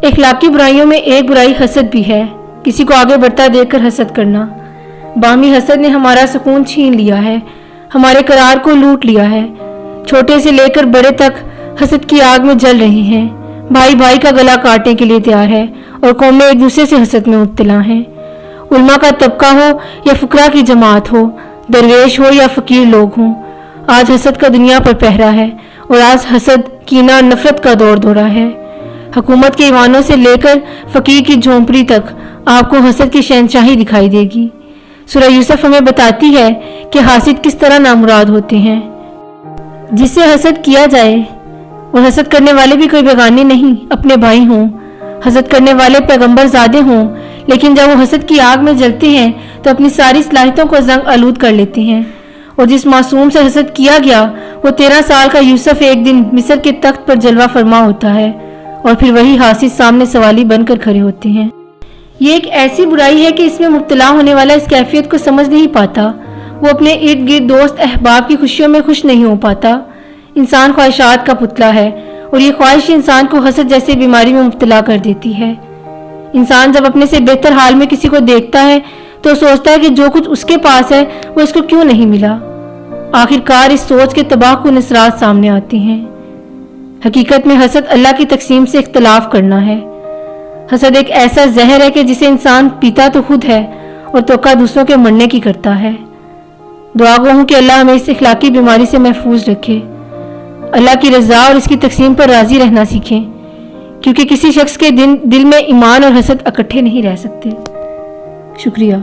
इखलाकी बुराइयों में एक बुराई हसद भी है, किसी को आगे बढ़ता देखकर हसद करना। बामी हसद ने हमारा सुकून छीन लिया है, हमारे करार को लूट लिया है। छोटे से लेकर बड़े तक हसद की आग में जल रहे हैं। भाई भाई का गला काटने के लिए तैयार है और कौमें एक दूसरे से हसद में मुब्तला हैं। उल्मा का तबका हो या फुकरा की जमात हो, दरवेश हो या फकीर लोग हों, आज हसद का दुनिया पर पहरा है और आज हसद, कीना और नफरत का दौर दौरा है। हुकूमत के ईवानों से लेकर फकीर की झोंपड़ी तक आपको हसद की शहनशाही दिखाई देगी। सूरह यूसुफ हमें बताती है कि हासिद किस तरह नामुराद होते हैं। जिससे हसद किया जाए और हसद करने वाले भी कोई बेगाने नहीं, अपने भाई हों। हसद करने वाले पैगंबर ज़ादे हों, लेकिन जब वो हसद की आग में जलते हैं तो अपनी सारी सलाहियतों को जंग आलूद कर लेते हैं। और जिस मासूम से हसद किया गया वो 13 साल का यूसुफ एक दिन मिस्र के तख्त पर जलवा फरमा होता है और फिर वही हासिद सामने सवाली बनकर खड़े होते हैं। ये एक ऐसी बुराई है कि इसमें मुब्तला होने वाला इस कैफियत को समझ नहीं पाता। वो अपने इर्द गिर्द दोस्त अहबाब की खुशियों में खुश नहीं हो पाता। इंसान ख्वाहिशात का पुतला है और ये ख्वाहिश इंसान को हसद जैसी बीमारी में मुब्तला कर देती है। इंसान जब अपने से बेहतर हाल में किसी को देखता है तो सोचता है कि जो कुछ उसके पास है वो इसको क्यों नहीं मिला। आखिरकार इस सोच के तबाहकुन असरात सामने आते हैं। हकीकत में हसद अल्लाह की तकसीम से इख्तलाफ करना है। हसद एक ऐसा जहर है कि जिसे इंसान पीता तो खुद है और तोका दूसरों के मरने की करता है। दुआ गो हूं कि अल्लाह हमें इस इखलाकी बीमारी से महफूज रखे। अल्लाह की रज़ा और इसकी तकसीम पर राजी रहना सीखें, क्योंकि किसी शख्स के दिल में ईमान और हसद इकट्ठे नहीं रह सकते। शुक्रिया।